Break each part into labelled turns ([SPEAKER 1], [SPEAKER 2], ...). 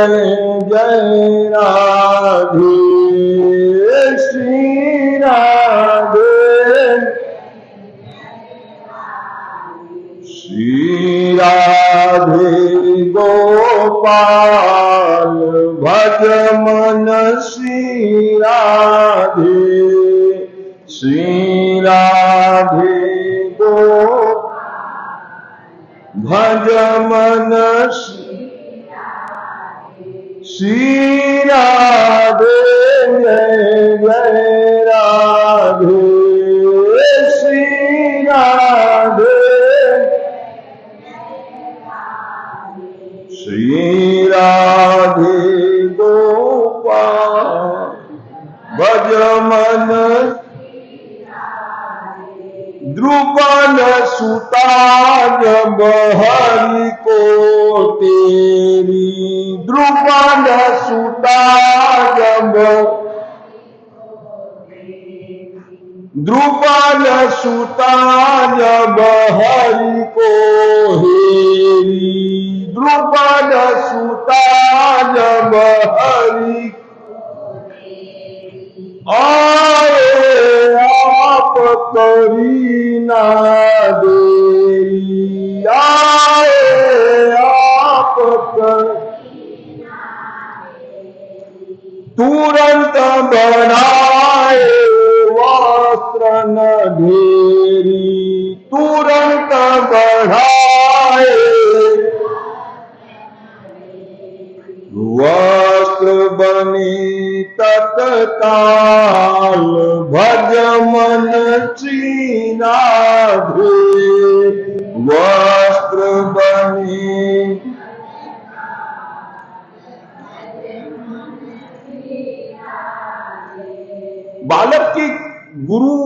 [SPEAKER 1] जय जय राधे श्री राधे श्री राधे गोपाल भज मन श्री राधे श्री राधे भज मन श्री राधे जय जय राधे श्री राधे श्री राधे गोपाल भज मन द्रुपद सुता जब हरि को तेरी द्रुपद सुता जब द्रुपद सुता जब हरि को हेरी द्रुपद सुता जब हरि आए आप करी ना देरी आए आप तुरंत बढ़ाए वस्त्र न ढेरी तुरंत बढ़ाए वस्त्र बनी तत्काल भज मन श्री राधे वस्त्र बनी बालक की गुरु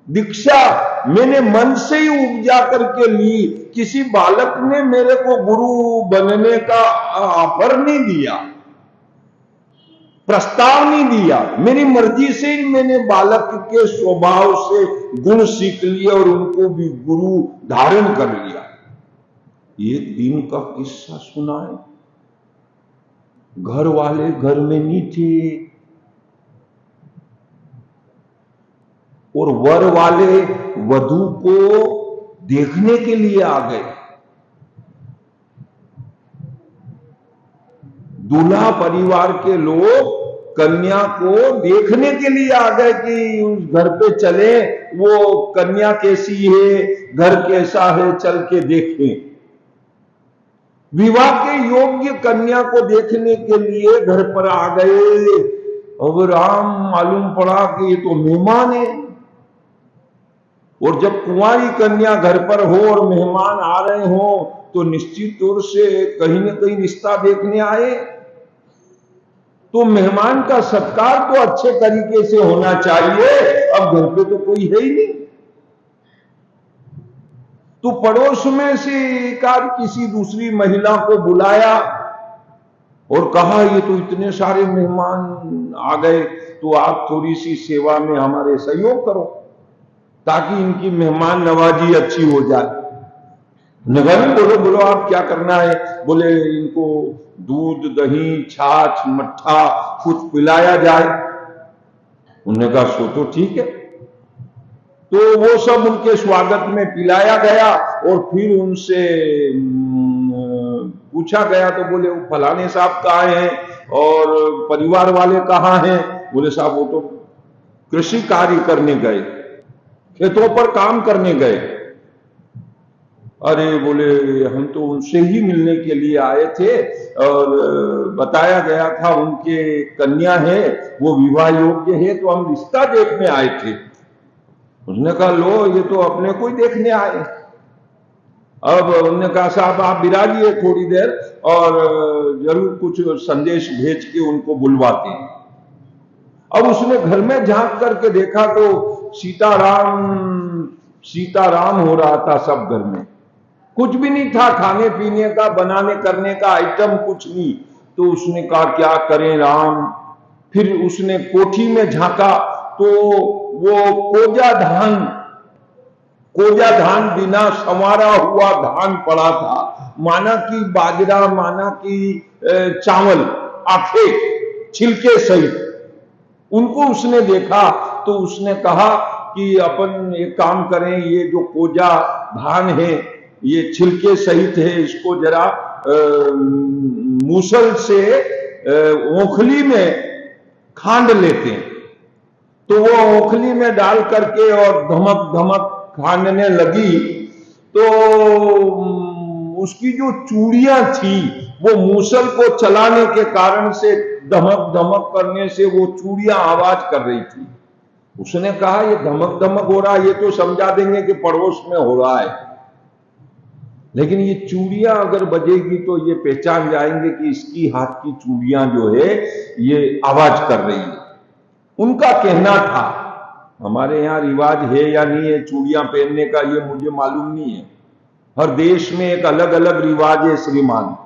[SPEAKER 1] दीक्षा मैंने मन से ही उपजा करके ली। किसी बालक ने मेरे को गुरु बनने का ऑफर नहीं दिया, प्रस्ताव नहीं दिया। मेरी मर्जी से ही मैंने बालक के स्वभाव से गुण सीख लिए और उनको भी गुरु धारण कर लिया। एक दिन का किस्सा सुना है। घर वाले घर में नहीं थे और वर वाले वधू को देखने के लिए आ गए। दूल्हा परिवार के लोग कन्या को देखने के लिए आ गए कि उस घर पे चले, वो कन्या कैसी है, घर कैसा है, चल के देखें। विवाह के योग्य कन्या को देखने के लिए घर पर आ गए। अब राम मालूम पड़ा कि ये तो मेहमान है। और जब कुंवारी कन्या घर पर हो और मेहमान आ रहे हो तो निश्चित तौर से कहीं न कहीं रिश्ता देखने आए। तो मेहमान का सत्कार तो अच्छे तरीके से होना चाहिए। अब घर पे तो कोई है ही नहीं। तो पड़ोस में से एकाध किसी दूसरी महिला को बुलाया और कहा ये तो इतने सारे मेहमान आ गए, तो आप थोड़ी सी सेवा में हमारे सहयोग करो ताकि इनकी मेहमान नवाजी अच्छी हो जाए। नगर बोलो बोलो आप क्या करना है? बोले इनको दूध दही छाछ मट्ठा कुछ पिलाया जाए। उन्होंने कहा सो तो ठीक है। तो वो सब उनके स्वागत में पिलाया गया और फिर उनसे पूछा गया तो बोले वो फलाने साहब कहाँ हैं और परिवार वाले कहाँ हैं? बोले साहब वो तो कृषि कार्य करने गए, खेतों पर काम करने गए। अरे बोले हम तो उनसे ही मिलने के लिए आए थे और बताया गया था उनके कन्या है, वो विवाह योग्य है, तो हम रिश्ता देखने आए थे। उसने कहा लो ये तो अपने को ही देखने आए। अब उन्होंने कहा साहब आप विराजिए थोड़ी देर और जरूर कुछ संदेश भेज के उनको बुलवाते हैं। अब उसने घर में झांक करके देखा तो सीताराम हो रहा था सब घर में। कुछ भी नहीं था, खाने पीने का बनाने करने का आइटम कुछ नहीं। तो उसने कहा क्या करें राम। फिर उसने कोठी में झांका तो वो कोजा धान कोजा धान बिना संवारा हुआ धान पड़ा था, माना कि बाजरा, माना कि चावल, आखे छिलके सहित। उनको उसने देखा तो उसने कहा कि अपन एक काम करें, ये जो कोजा धान है ये छिलके सहित है, इसको जरा मूसल से ओखली में खांड लेते हैं। तो वो ओखली में डाल करके और धमक धमक खांडने लगी, तो उसकी जो चूड़ियां थी वो मूसल को चलाने के कारण से धमक धमक करने से वो चूड़ियां आवाज कर रही थी। उसने कहा ये धमक धमक हो रहा है, ये तो समझा देंगे कि पड़ोस में हो रहा है, लेकिन ये चूड़ियां अगर बजेगी तो ये पहचान जाएंगे कि इसकी हाथ की चूड़ियां जो है ये आवाज कर रही है। उनका कहना था, हमारे यहाँ रिवाज है या नहीं है चूड़ियां पहनने का ये मुझे मालूम नहीं है, हर देश में एक अलग अलग रिवाज है श्रीमान।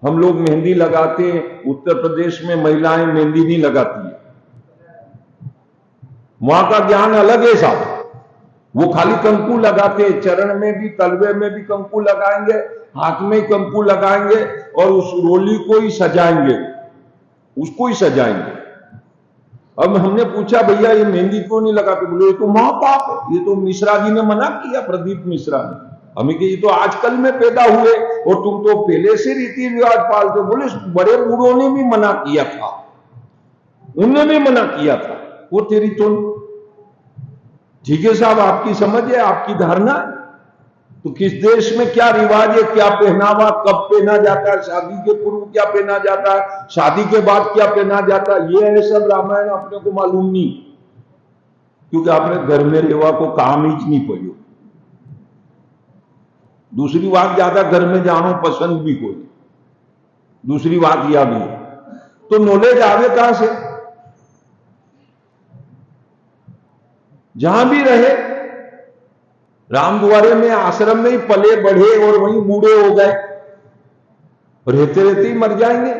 [SPEAKER 1] हम लोग मेहंदी लगाते हैं, उत्तर प्रदेश में महिलाएं मेहंदी नहीं लगाती है, वहां का ज्ञान अलग है साहब। वो खाली कंकु लगाते हैं, चरण में भी तलवे में भी कंकु लगाएंगे, हाथ में कंकु लगाएंगे और उस रोली को ही सजाएंगे, उसको ही सजाएंगे। अब हमने पूछा भैया ये मेहंदी क्यों नहीं लगाते? बोले ये तो महापाप है, ये तो मिश्रा जी ने मना किया, प्रदीप मिश्रा ने। हमें कि ये तो आजकल में पैदा हुए और तुम तो पहले से रीति रिवाज पालते। बोले बड़े बूढ़ों ने भी मना किया था, उन्होंने भी मना किया था। वो तेरी तो ठीक है साहब, आपकी समझ है, आपकी धारणा। तो किस देश में क्या रिवाज है, क्या पहनावा, कब पहना जाता है, शादी के पूर्व क्या पहना जाता है, शादी के बाद क्या पहना जाता है, ये है सब रामायण अपने को मालूम नहीं, क्योंकि आपने घर में रेवा को काम ही नहीं पड़ो। दूसरी बात, ज्यादा घर में जानो पसंद भी कोई, दूसरी बात यह भी, तो नॉलेज आवे कहां से? जहां भी रहे, रामद्वारे में आश्रम में ही पले बढ़े और वहीं बूढ़े हो गए, रहते रहते ही मर जाएंगे,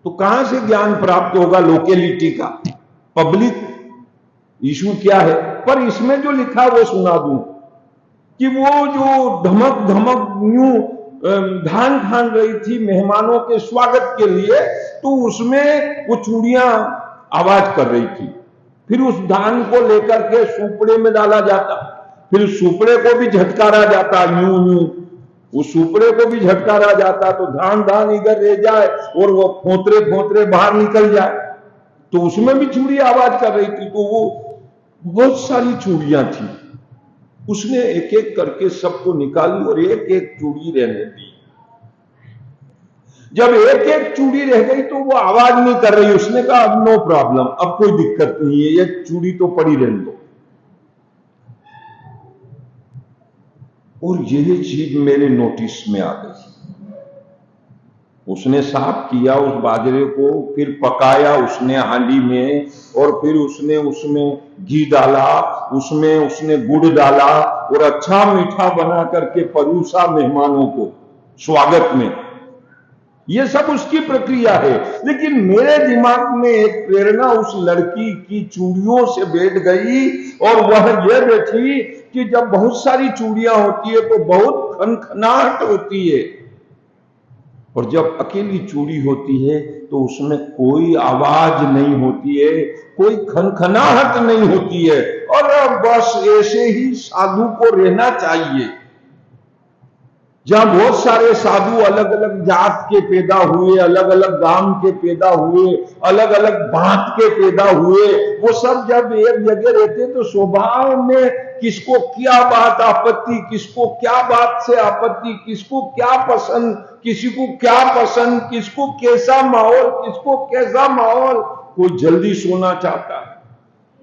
[SPEAKER 1] तो कहां से ज्ञान प्राप्त होगा लोकेलिटी का, पब्लिक इशू क्या है? पर इसमें जो लिखा वो सुना दूं कि वो जो धमक धमक न्यू धान खान रही थी मेहमानों के स्वागत के लिए, तो उसमें वो चूड़ियां आवाज कर रही थी। फिर उस धान को लेकर के सुपड़े में डाला जाता, फिर सुपड़े को भी झटकारा जाता, यूं यूं उस सुपड़े को भी झटकारा जाता, तो धान धान इधर रह जाए और वो फोतरे फोतरे बाहर निकल जाए, तो उसमें भी चूड़ी आवाज कर रही थी। तो वो बहुत सारी चूड़ियां थी, उसने एक एक करके सबको निकाली और एक एक चूड़ी रहने दी। जब एक एक चूड़ी रह गई तो वो आवाज नहीं कर रही, उसने कहा अब नो प्रॉब्लम, अब कोई दिक्कत नहीं है, ये चूड़ी तो पड़ी रहने दो। और ये चीज मेरे नोटिस में आ गई। उसने साफ किया उस बाजरे को, फिर पकाया उसने हांडी में, और फिर उसने उसमें घी डाला, उसमें उसने गुड़ डाला और अच्छा मीठा बना करके परोसा मेहमानों को स्वागत में। ये सब उसकी प्रक्रिया है। लेकिन मेरे दिमाग में एक प्रेरणा उस लड़की की चूड़ियों से बैठ गई, और वह यह बैठी कि जब बहुत सारी चूड़ियां होती है तो बहुत खनखनाहट होती है, और जब अकेली चूड़ी होती है तो उसमें कोई आवाज नहीं होती है, कोई खनखनाहट नहीं होती है, और बस ऐसे ही साधु को रहना चाहिए। जहां बहुत सारे साधु अलग अलग जात के पैदा हुए, अलग अलग गांव के पैदा हुए, अलग अलग बात के पैदा हुए, वो सब जब एक जगह रहते तो स्वभाव में किसको क्या बात आपत्ति, किसको क्या बात से आपत्ति, किसको क्या पसंद, किसी को क्या पसंद, किसको कैसा माहौल, किसको कैसा माहौल। कोई जल्दी सोना चाहता है,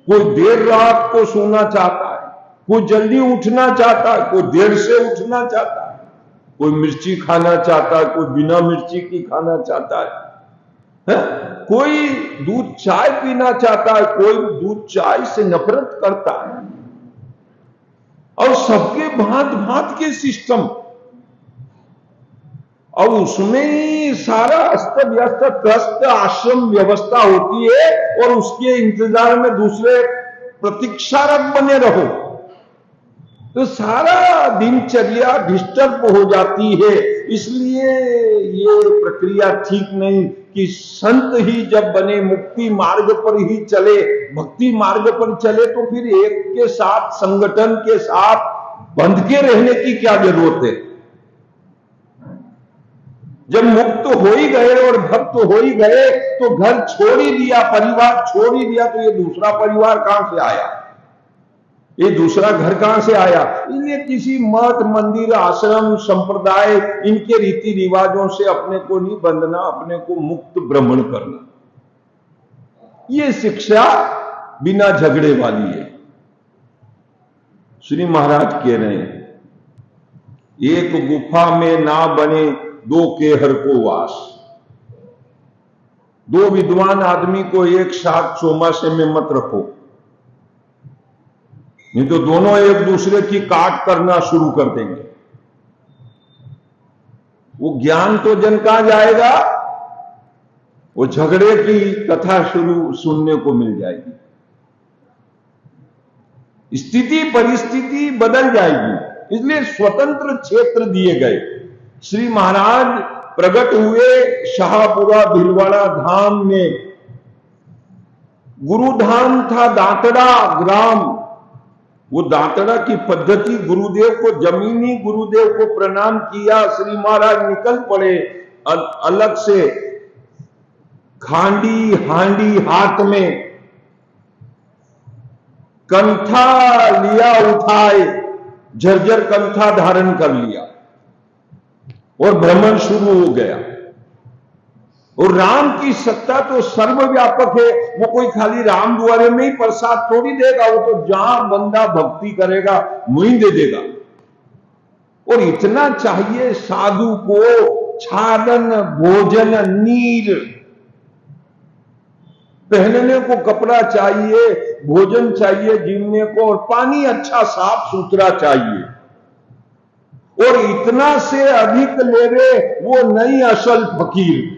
[SPEAKER 1] कोई देर रात को सोना चाहता है, कोई जल्दी उठना चाहता है, कोई देर से उठना चाहता है, कोई मिर्ची खाना चाहता है, कोई बिना मिर्ची की खाना चाहता है, कोई दूध चाय पीना चाहता है, कोई दूध चाय से नफरत करता है, और सबके भांत भांत के सिस्टम, और उसमें ही सारा अस्त व्यस्त त्रस्त आश्रम व्यवस्था होती है, और उसके इंतजार में दूसरे प्रतीक्षारत बने रहो। तो सारा दिनचर्या डिस्टर्ब हो जाती है। इसलिए ये प्रक्रिया ठीक नहीं कि संत ही जब बने, मुक्ति मार्ग पर ही चले, भक्ति मार्ग पर चले, तो फिर एक के साथ, संगठन के साथ बंध के रहने की क्या जरूरत है। जब मुक्त हो ही गए और भक्त हो ही गए तो घर छोड़ ही दिया, परिवार छोड़ ही दिया, तो ये दूसरा परिवार कहां से आया, ये दूसरा घर कहां से आया। इसलिए किसी मठ, मंदिर, आश्रम, संप्रदाय, इनके रीति रिवाजों से अपने को नहीं बंधना, अपने को मुक्त भ्रमण करना। ये शिक्षा बिना झगड़े वाली है। श्री महाराज कह रहे हैं, एक गुफा में ना बने दो केहर को वास। दो विद्वान आदमी को एक साथ चौमासे में मत रखो, नहीं तो दोनों एक दूसरे की काट करना शुरू कर देंगे। वो ज्ञान तो जन कहां जाएगा, वो झगड़े की कथा शुरू सुनने को मिल जाएगी। स्थिति परिस्थिति बदल जाएगी। इसलिए स्वतंत्र क्षेत्र दिए गए। श्री महाराज प्रकट हुए शाहपुरा भीलवाड़ा धाम में। गुरुधाम था दांतड़ा ग्राम। वो दांतड़ा की पद्धति, गुरुदेव को, जमीनी गुरुदेव को प्रणाम किया। श्री महाराज निकल पड़े, अलग से खांडी हांडी हाथ में, कंठा लिया उठाए, झरझर कंठा धारण कर लिया और भ्रमण शुरू हो गया। और राम की सत्ता तो सर्वव्यापक है। वो कोई खाली राम द्वारे में ही प्रसाद थोड़ी देगा, वो तो जहां बंदा भक्ति करेगा वहीं दे देगा। और इतना चाहिए साधु को, छालन, भोजन, नीर, पहनने को कपड़ा चाहिए, भोजन चाहिए जीने को, और पानी अच्छा साफ सुथरा चाहिए। और इतना से अधिक लेवे वो नहीं असल फकीर,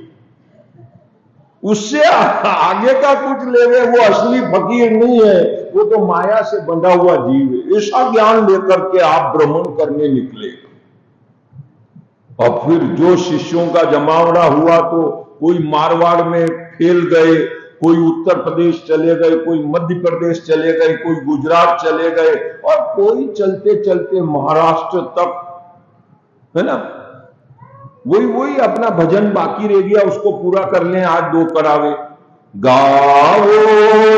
[SPEAKER 1] उससे आगे का कुछ लेवे वो असली फकीर नहीं है, वो तो माया से बंधा हुआ जीव है। ऐसा ज्ञान लेकर के आप भ्रमण करने निकले। और फिर जो शिष्यों का जमावड़ा हुआ, तो कोई मारवाड़ में फैल गए, कोई उत्तर प्रदेश चले गए, कोई मध्य प्रदेश चले गए, कोई गुजरात चले गए, और कोई चलते चलते महाराष्ट्र तक, है ना। वही अपना भजन बाकी रह गया, उसको पूरा कर लें। आज दो करावे, गाओ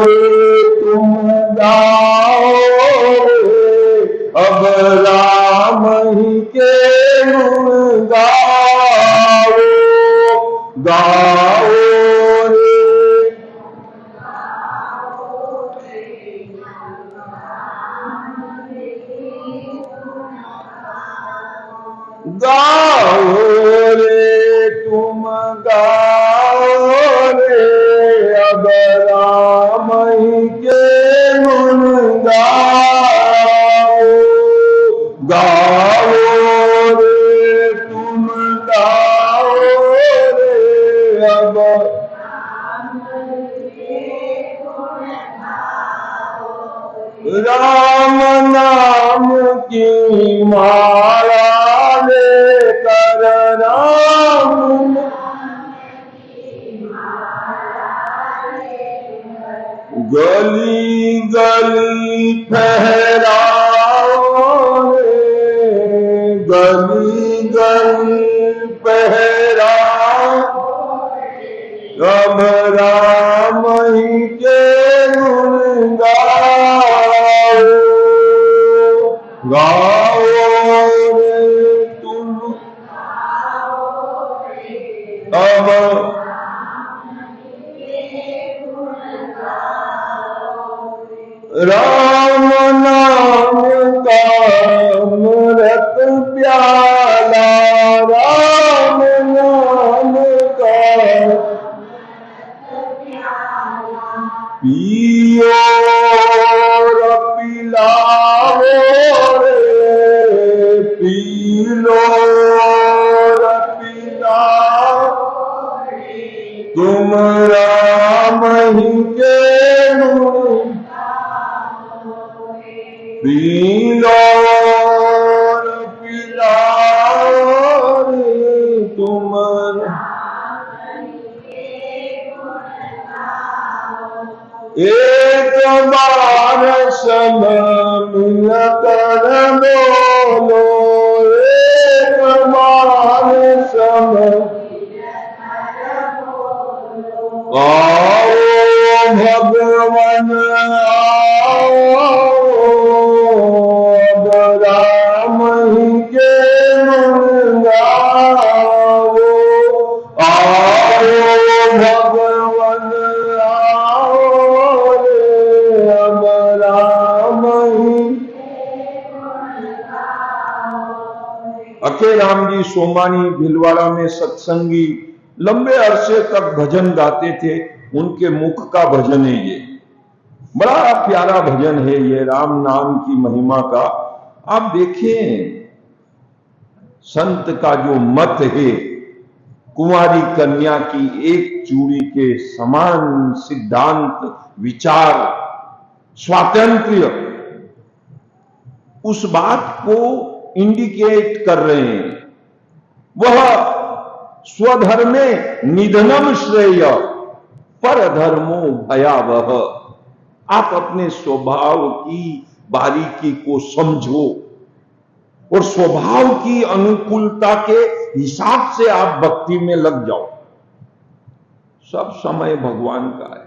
[SPEAKER 1] रे तुम गाओ रे, अब राम ही के गुण गाओ, गाओ रे, गाओ रे तुम गाओ रे, अब राम ही के गुण गाओ, गाओ रे तुम गाओ रे, अब राम नाम की माला लेकर, राम गली गली फहराओ रे, गली गली फहराओ, अब राम ही के गुण गाओ, गाओ रे तुम अब राम नाम का अमृत प्याला, राम नाम का पियो और पिलाओ रे, पी लो और पिलाओ, तुम राम ही के गुण पी लो। एक बार सब मिलकर बोलो, एक बार सब आओ भगवान आओ, राम ही के मन गाओ, आओ भगवान आओ, अब राम ही। अखे राम जी सोमानी भीलवाड़ा में सत्संगी लंबे अरसे तक भजन गाते थे। उनके मुख का भजन है ये, बड़ा प्यारा भजन है ये, राम नाम की महिमा का। आप देखें संत का जो मत है, कुंवारी कन्या की एक चूड़ी के समान सिद्धांत, विचार, स्वातंत्र्य, उस बात को इंडिकेट कर रहे हैं। वह स्वधर्मे निधनम श्रेय परधर्मो भयावह। आप अपने स्वभाव की बारीकी को समझो और स्वभाव की अनुकूलता के हिसाब से आप भक्ति में लग जाओ। सब समय भगवान का है,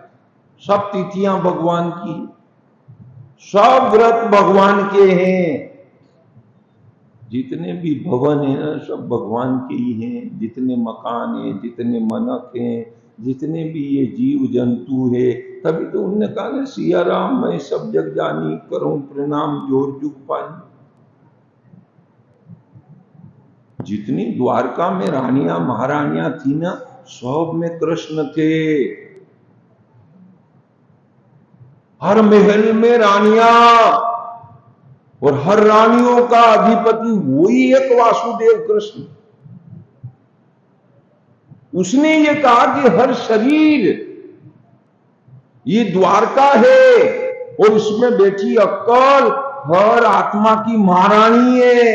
[SPEAKER 1] सब तिथियां भगवान की, सब व्रत भगवान के हैं। जितने भी भवन हैं ना, सब भगवान के ही हैं। जितने मकान हैं, जितने मनक हैं, जितने भी ये जीव जंतु है, तभी तो उनने कहा ना, सिया राम मैं सब जग जानी, करूं प्रणाम जोर जुग पानी। जितनी द्वारका में रानियां महारानियां थी ना, सब में कृष्ण थे। हर महल में रानियां, और हर रानियों का अधिपति वही एक वासुदेव कृष्ण। उसने ये कहा कि हर शरीर ये द्वारका है और इसमें बैठी अक्कल हर आत्मा की महारानी है।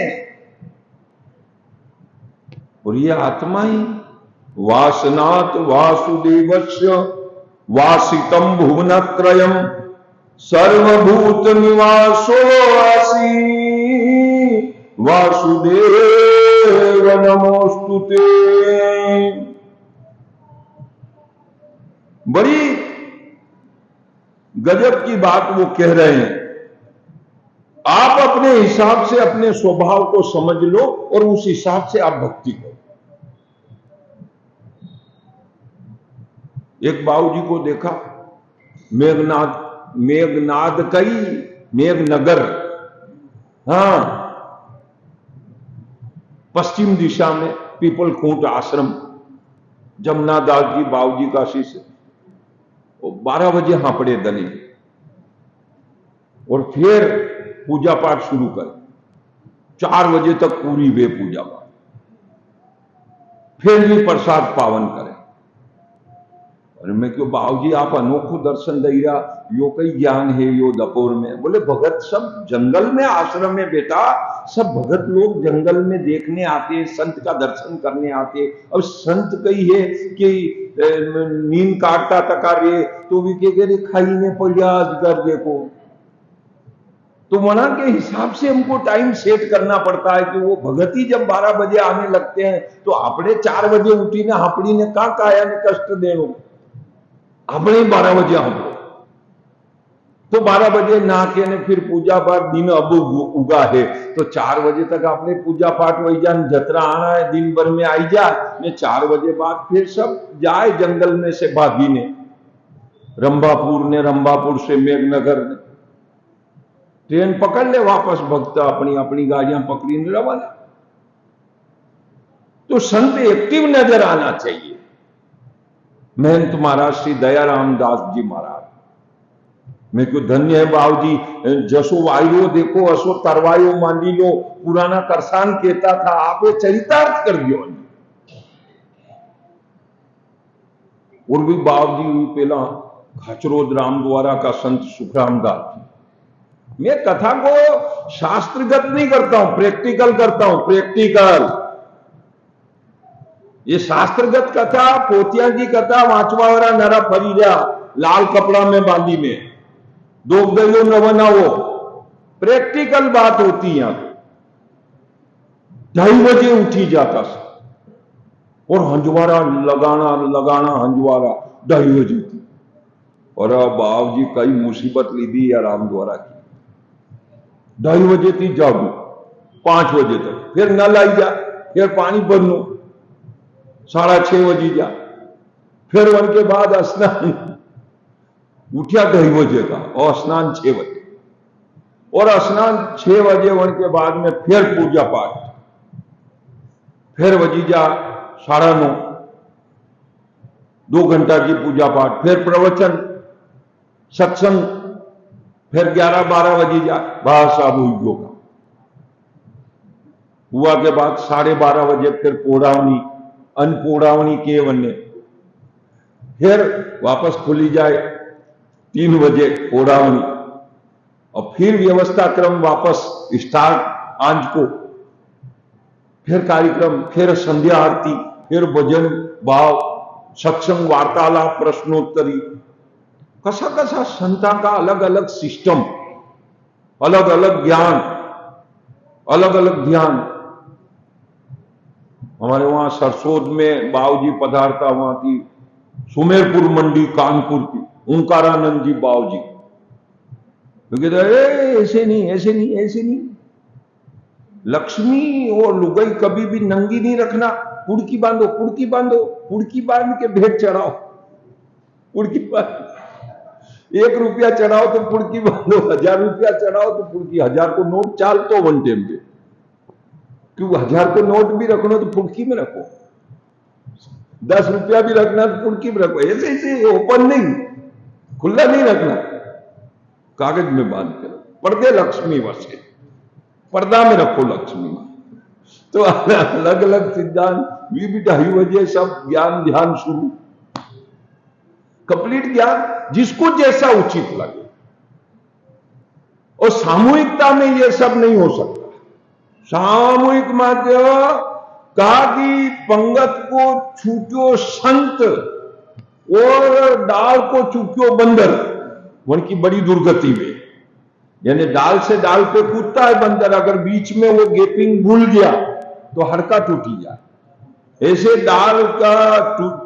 [SPEAKER 1] और ये आत्मा ही वासनात् वासुदेवस्य वासितम भुवनत्रयम् सर्वभूत निवासो वासी वासुदेव नमोस्तुते। बड़ी गजब की बात वो कह रहे हैं। आप अपने हिसाब से अपने स्वभाव को समझ लो और उस हिसाब से आप भक्ति करो। एक बाबूजी को देखा, मेघनाद कई मेघनगर, हाँ, पश्चिम दिशा में पीपल खूंट आश्रम, जमुना दास जी बाबूजी का शिष्य। 12 बजे हापड़े दने और फिर पूजा पाठ शुरू कर, 4 बजे तक पूरी वे पूजा पाठ, फिर भी प्रसाद पावन करें। और मैं क्यों बाबूजी आप अनोखो दर्शन दईरा, यो कई ज्ञान है यो दपोर में। बोले भगत सब जंगल में आश्रम में बेटा, सब भगत लोग जंगल में देखने आते, संत का दर्शन करने आते। अब संत कई है कि नींद काटता तका रे तो भी के खाई ने पड़िया कर देखो। तो मना के हिसाब से हमको टाइम सेट करना पड़ता है कि वो भगत ही जब 12 बजे आने लगते हैं तो आपने 4 बजे उठी ना हापड़ी ने कहा काया ने कष्ट देनो, आपने 12 बजे हम तो 12 बजे ना के ने फिर पूजा पाठ दिन अब उगा है तो 4 बजे तक आपने पूजा पाठ वही जान जतरा आना है, दिन भर में आई जा ने 4 बजे बाद फिर सब जाए जंगल में से भागी ने रंभापुर से मेघनगर ने ट्रेन पकड़ ले वापस भक्त अपनी अपनी गाड़ियां पकड़ी रवाना। तो संत एक्टिव नजर आना चाहिए। महंत महाराज श्री दयाराम दास जी महाराज, मैं क्यों धन्य है बाबूजी, जसो वायु देखो असो तरवायो मानी लो, पुराना करसान कहता था, आप ये चरितार्थ कर दियो। और भी बाबूजी पहला खाचरोद राम द्वारा का संत सुखराम दास। मैं कथा को शास्त्रगत नहीं करता हूं, प्रैक्टिकल करता हूं, प्रैक्टिकल। ये शास्त्रगत कथा पोतिया की कथा वांचवा वाला नरा फरी जा लाल कपड़ा में बांधी में, 2 गयो न बनाओ। प्रैक्टिकल बात होती है। 2:30 बजे उठी जाता था और हंजवारा लगाना लगाना, हंजवारा 2:30 बजे थी। और बाब जी कई मुसीबत ली दी या राम द्वारा की। 2:30 बजे थी जागू, 5 बजे तक, फिर नल आई जा, फिर पानी भरनो, 6:30 बजे जा, फिर वन के बाद स्नान, उठा 2:30 बजे का और स्नान 6 बजे, और स्नान 6 बजे वन के बाद में फिर पूजा पाठ, फिर बजी जा 9:30, 2 घंटा की पूजा पाठ, फिर प्रवचन सत्संग, फिर 11-12 बजे जा बस साहब हुई हुआ के बाद 12:30 बजे फिर पोड़ावनी, अनपोड़ावनी के वन्य, फिर वापस खुली जाए 3 बजे पोड़ावनी, और फिर व्यवस्था क्रम वापस स्टार्ट आंज को, फिर कार्यक्रम, फिर संध्या आरती, फिर भजन भाव, सत्संग, वार्तालाप, प्रश्नोत्तरी, कसा कसा संता का अलग अलग सिस्टम, अलग अलग ज्ञान, अलग अलग ध्यान। हमारे वहां सरसोद में बावजी पधारता, वहां की सुमेरपुर मंडी कानपुर की ओंकारानंद जी बावजी, तो कहते ऐसे नहीं, ऐसे नहीं, ऐसे नहीं, लक्ष्मी और लुगाई कभी भी नंगी नहीं रखना, पुड़की बांधो, पुड़की बांधो, पुड़की बांध के भेंट चढ़ाओ, पुड़की बांध, 1 रुपया चढ़ाओ तो पुड़की बांधो, 1000 रुपया चढ़ाओ तो पुड़की, 1000 को नोट चालतो वन टेम पे, क्यों 1000 को नोट भी रखना तो पुड़की में रखो, 10 रुपया भी रखना तो पुड़की में रखो, ऐसे ऐसे ओपन नहीं, खुला नहीं रखना, कागज में बांध के रखो, पर्दे लक्ष्मी वसे, पर्दा में रखो लक्ष्मी। तो अलग अलग सिद्धांत, 2:30 बजे सब ज्ञान ध्यान शुरू, कंप्लीट ज्ञान, जिसको जैसा उचित लगे। और सामूहिकता में यह सब नहीं हो सकता। सामूहिक माध्य कहा कि पंगत को छूटो संत और डाल को चूक्यो बंदर, उनकी बड़ी दुर्गति में, यानी डाल से डाल पे कूदता है बंदर, अगर बीच में वो गेपिंग भूल गया तो हड़का टूटी जाए, ऐसे डाल का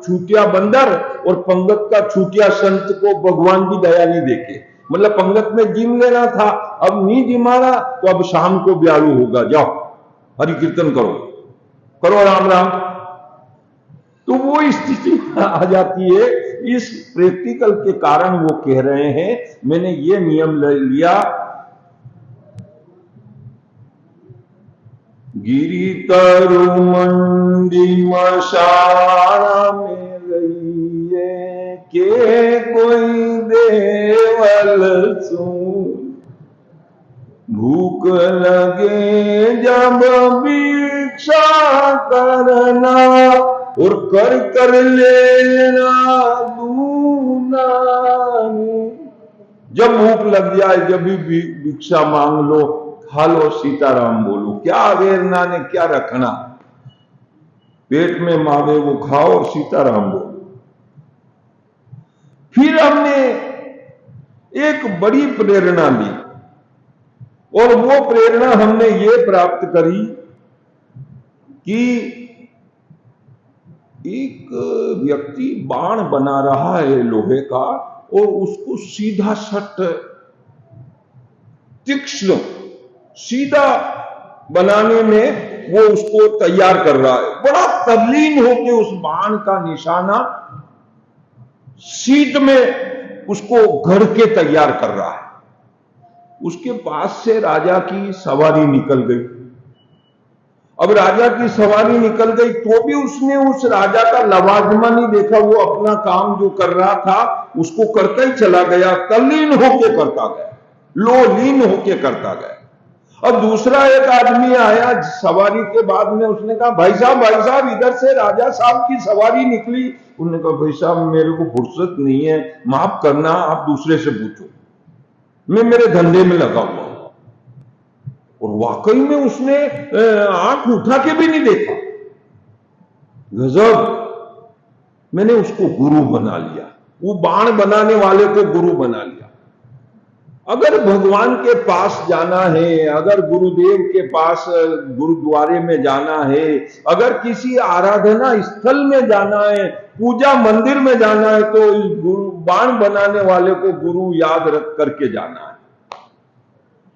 [SPEAKER 1] छूटिया बंदर और पंगत का छूटिया संत को भगवान भी दया नहीं देखे। मतलब पंगत में जिम लेना था, अब नहीं जिमाना तो अब शाम को ब्यालू होगा, जाओ हरि कीर्तन करो, करो राम राम। तो वो स्थिति आ जाती है। इस प्रैक्टिकल के कारण वो कह रहे हैं मैंने ये नियम ले लिया, गिरी तरु मंडी मशाना में रहिए के कोई देवल सुन, भूख लगे जब भिक्षा करना और कर कर लेना दूना। जब भूख लग जाए जब भी भिक्षा मांग लो, खा लो, सीताराम बोलो, क्या वेरना ने क्या रखना, पेट में मावे वो खाओ और सीताराम बोलो। फिर हमने एक बड़ी प्रेरणा ली और वो प्रेरणा हमने ये प्राप्त करी कि एक व्यक्ति बाण बना रहा है लोहे का और उसको सीधा सट तीक्ष्ण सीधा बनाने में वो उसको तैयार कर रहा है, बड़ा तल्लीन होकर उस बाण का निशाना सीध में उसको घड़ के तैयार कर रहा है। उसके पास से राजा की सवारी निकल गई। अब राजा की सवारी निकल गई तो भी उसने उस राजा का लवाजमा नहीं देखा, वो अपना काम जो कर रहा था उसको करता ही चला गया, तल्लीन होके करता गया, लोलीन होके करता गया। अब दूसरा एक आदमी आया सवारी के बाद में, उसने कहा भाई साहब इधर से राजा साहब की सवारी निकली। उन्होंने कहा भाई साहब मेरे को फुर्सत नहीं है, माफ करना, आप दूसरे से पूछो, मैं मेरे धंधे में लगा हुआ। और वाकई में उसने आंख उठा के भी नहीं देखा। गजब, मैंने उसको गुरु बना लिया। वो बाण बनाने वाले को गुरु बना लिया। अगर भगवान के पास जाना है, अगर गुरुदेव के पास गुरुद्वारे में जाना है, अगर किसी आराधना स्थल में जाना है, पूजा मंदिर में जाना है, तो इस गुरु बाण बनाने वाले को गुरु याद रख करके जाना है।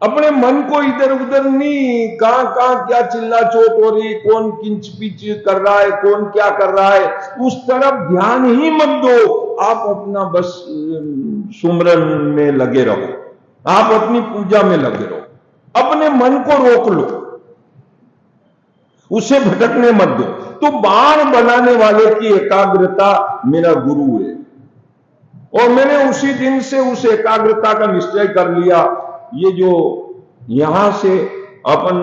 [SPEAKER 1] अपने मन को इधर उधर नहीं, कहां क्या चिल्ला चोट हो रही, कौन किंच पिच कर रहा है, कौन क्या कर रहा है, उस तरफ ध्यान ही मत दो। आप अपना बस सुमरन में लगे रहो, आप अपनी पूजा में लगे रहो, अपने मन को रोक लो, उसे भटकने मत दो। तो बाण बनाने वाले की एकाग्रता मेरा गुरु है, और मैंने उसी दिन से उस एकाग्रता का निश्चय कर लिया। ये जो यहां से अपन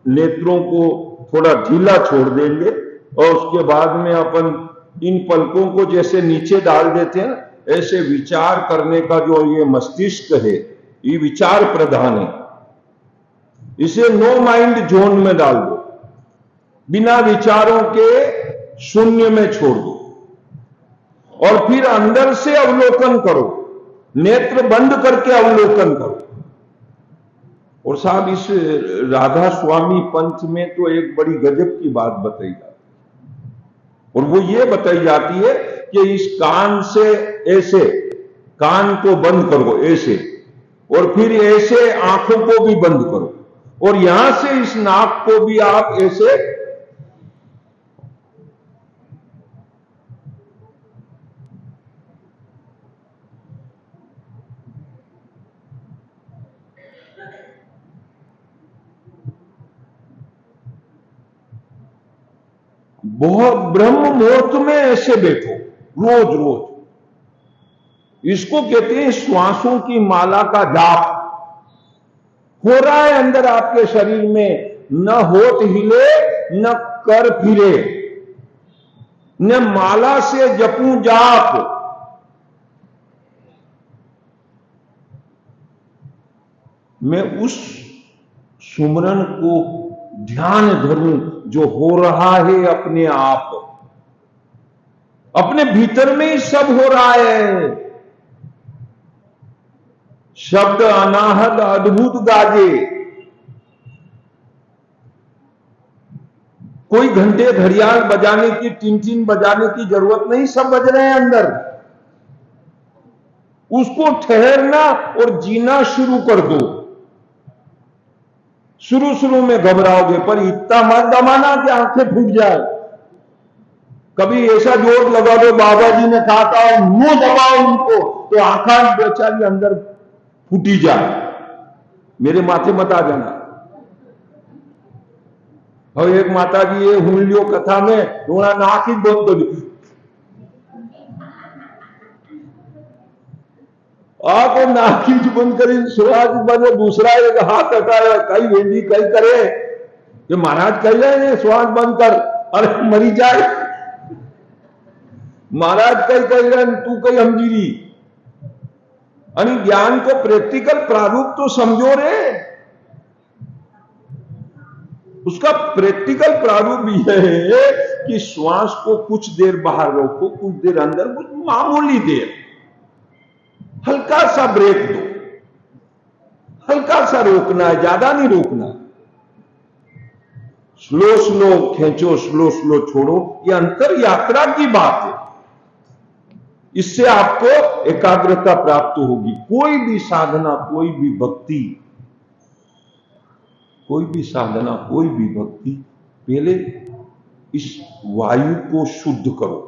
[SPEAKER 1] नेत्रों को थोड़ा ढीला छोड़ देंगे, और उसके बाद में अपन इन पलकों को जैसे नीचे डाल देते हैं, ऐसे विचार करने का जो ये मस्तिष्क है, ये विचार प्रधान है, इसे नो माइंड जोन में डाल दो, बिना विचारों के शून्य में छोड़ दो, और फिर अंदर से अवलोकन करो, नेत्र बंद करके अवलोकन करो। और साहब, इस राधा स्वामी पंथ में तो एक बड़ी गजब की बात बताई जाती है, और वो ये बताई जाती है कि इस कान से ऐसे कान को बंद करो ऐसे, और फिर ऐसे आंखों को भी बंद करो, और यहां से इस नाक को भी आप ऐसे बहुत ब्रह्म मुहूर्त में ऐसे बैठो रोज रोज। इसको कहते हैं श्वासों की माला का जाप। हो रहा है अंदर आपके शरीर में, न होठ हिले न कर फिरे, न माला से जपूं जाप, मैं उस सुमरन को ध्यान धरूं जो हो रहा है अपने आप, अपने भीतर में ही सब हो रहा है। शब्द अनाहत अद्भुत गाजे, कोई घंटे घड़ियाल बजाने की, टिन बजाने की जरूरत नहीं, सब बज रहे हैं अंदर। उसको ठहरना और जीना शुरू कर दो। शुरू में घबराओगे, पर इतना मत दबाना कि आंखें फूट जाए। कभी ऐसा जोर लगा दो, बाबा जी ने कहा था मुंह दबाओ उनको, तो आंखें बेचारी अंदर फूटी जाए। मेरे माथे मत आ जाना। और एक माता जी ये हुलियो कथा में थोड़ा नाक ही बंद कर दी, आप नाक ही बंद करी, सुराज बने, दूसरा एक हाथ हटाया, कई वेंडी कई करे कि महाराज कह रहे हैं श्वास बंद कर, अरे मरी जाए। महाराज कई कह रहे तू कई हमजीरी। यानी ज्ञान को प्रैक्टिकल प्रारूप तो समझो रे। उसका प्रैक्टिकल प्रारूप यह है कि श्वास को कुछ देर बाहर रोको, कुछ देर अंदर, कुछ मामूली देर, हल्का सा ब्रेक दो, हल्का सा रोकना है, ज्यादा नहीं रोकना। स्लो खींचो, स्लो छोड़ो। ये अंतर यात्रा की बात है। इससे आपको एकाग्रता प्राप्त होगी। कोई भी साधना, कोई भी भक्ति, कोई भी साधना, कोई भी भक्ति, पहले इस वायु को शुद्ध करो।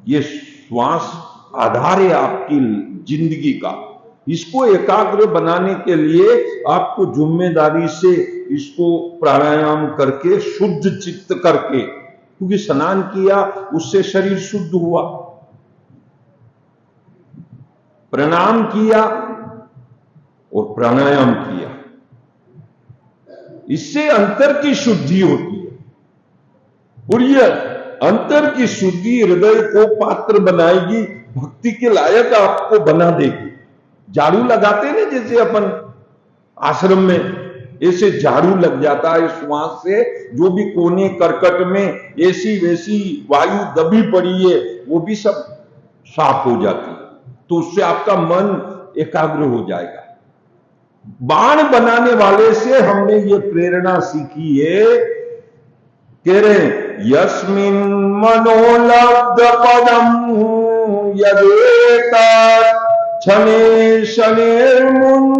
[SPEAKER 1] ये श्वास आधार है आपकी जिंदगी का। इसको एकाग्र बनाने के लिए आपको जिम्मेदारी से इसको प्राणायाम करके, शुद्ध चित्त करके, क्योंकि स्नान किया उससे शरीर शुद्ध हुआ, प्रणाम किया और प्राणायाम किया, इससे अंतर की शुद्धि होती है। और यह अंतर की शुद्धि हृदय को पात्र बनाएगी, भक्ति के लायक आपको बना देगी। झाड़ू लगाते ना जैसे अपन आश्रम में, ऐसे झाड़ू लग जाता है श्वास से। जो भी कोने करकट में ऐसी वैसी वायु दबी पड़ी है, वो भी सब साफ हो जाती है, तो उससे आपका मन एकाग्र हो जाएगा। बाण बनाने वाले से हमने ये प्रेरणा सीखी है, कह रहे यस्मिन् मनोलब्ध पदम यदेता क्षणे शनेर्मुंचति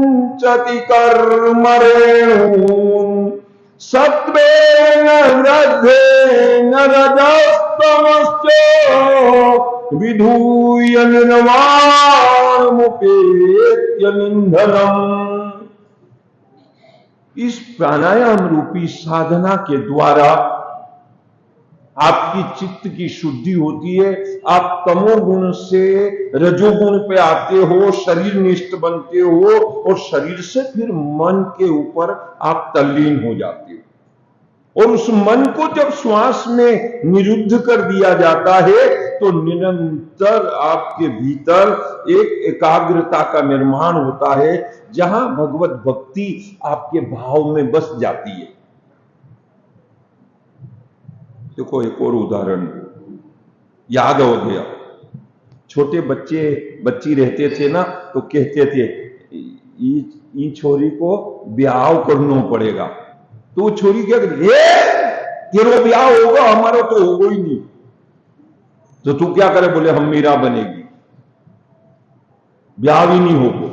[SPEAKER 1] कर्मरेणून् सत्वेन रद्धेन रजस्तमश्च विधूय निर्वाणमुपेत्य निंधनम्। इस प्राणायाम रूपी साधना के द्वारा आपकी चित्त की शुद्धि होती है। आप तमोगुण से रजोगुण पे आते हो, शरीर निष्ठ बनते हो, और शरीर से फिर मन के ऊपर आप तल्लीन हो जाते हो। और उस मन को जब श्वास में निरुद्ध कर दिया जाता है तो निरंतर आपके भीतर एक एकाग्रता का निर्माण होता है, जहां भगवत भक्ति आपके भाव में बस जाती है। देखो एक और उदाहरण याद हो गया। छोटे बच्ची रहते थे ना, तो कहते थे ई छोरी को ब्याह करना पड़ेगा। तो वो छोरी क्या कहती, तेरा ब्याह होगा, हमारा तो होगा ही नहीं। तो तू क्या करे, बोले हम मीरा बनेगी, ब्याह भी नहीं होगा।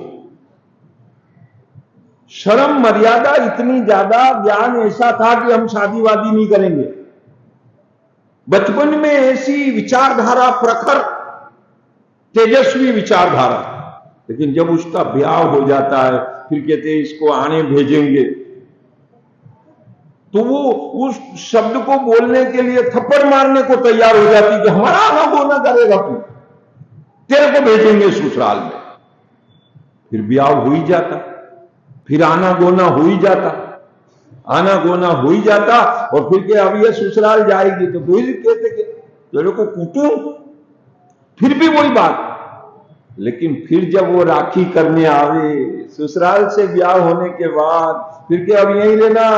[SPEAKER 1] शर्म मर्यादा इतनी ज्यादा, ज्ञान ऐसा था कि हम शादी वादी नहीं करेंगे। बचपन में ऐसी विचारधारा, प्रखर तेजस्वी विचारधारा, लेकिन जब उसका ब्याह हो जाता है फिर कहते हैं इसको आने भेजेंगे, तो वो उस शब्द को बोलने के लिए थप्पड़ मारने को तैयार हो जाती कि हमारा आना गोना करेगा तू, तेरे को भेजेंगे ससुराल में। फिर ब्याह हो ही जाता, फिर आना गोना हो ही जाता, आना गोना हो ही जाता, और फिर के अब ये ससुराल जाएगी तो फिर कहते कि तेरे को कूटूं, फिर भी वही बात। लेकिन फिर जब वो राखी करने आवे ससुराल से ब्याह होने के बाद, फिर के अब यहीं रहना,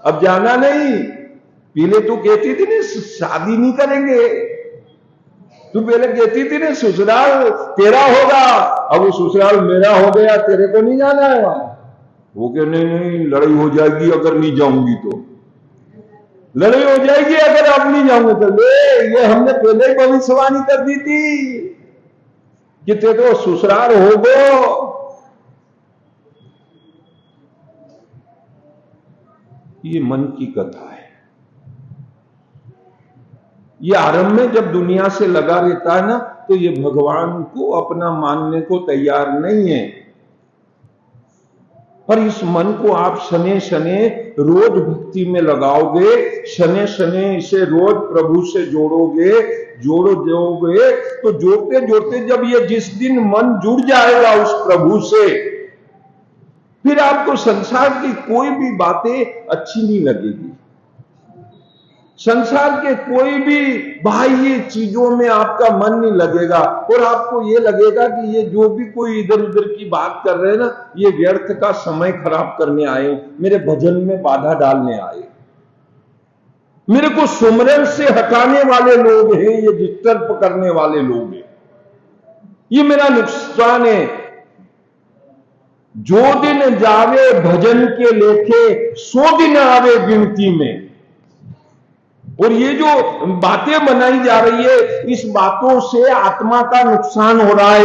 [SPEAKER 1] अब जाना नहीं। पहले तू कहती थी ना शादी नहीं करेंगे, तू पहले कहती थी ना ससुराल तेरा होगा, अब वो ससुराल मेरा हो गया, तेरे को नहीं जाना है वहां। वो कह नहीं लड़ाई हो जाएगी अगर नहीं जाऊंगी, तो लड़ाई हो जाएगी अगर अब नहीं जाऊंगी तो। ये हमने पहले ही भविष्यवाणी कर दी थी कि ते तो ससुराल होगो। ये मन की कथा है। ये आरंभ में जब दुनिया से लगा रहता है ना, तो ये भगवान को अपना मानने को तैयार नहीं है। पर इस मन को आप शने शने रोज भक्ति में लगाओगे, शने शने इसे रोज प्रभु से जोड़ोगे, जोड़ोगे, तो जोड़ते जोड़ते जब ये जिस दिन मन जुड़ जाएगा उस प्रभु से, फिर आपको संसार की कोई भी बातें अच्छी नहीं लगेगी। संसार के कोई भी बाह्य चीजों में आपका मन नहीं लगेगा, और आपको ये लगेगा कि ये जो भी कोई इधर उधर की बात कर रहे हैं ना, ये व्यर्थ का समय खराब करने आए, मेरे भजन में बाधा डालने आए, मेरे को सुमरन से हटाने वाले लोग हैं, ये डिस्टर्ब करने वाले लोग हैं, ये मेरा नुकसान है। जो दिन जावे भजन के लेखे, 100 दिन आवे गिनती में। और ये जो बातें बनाई जा रही है, इस बातों से आत्मा का नुकसान हो रहा है।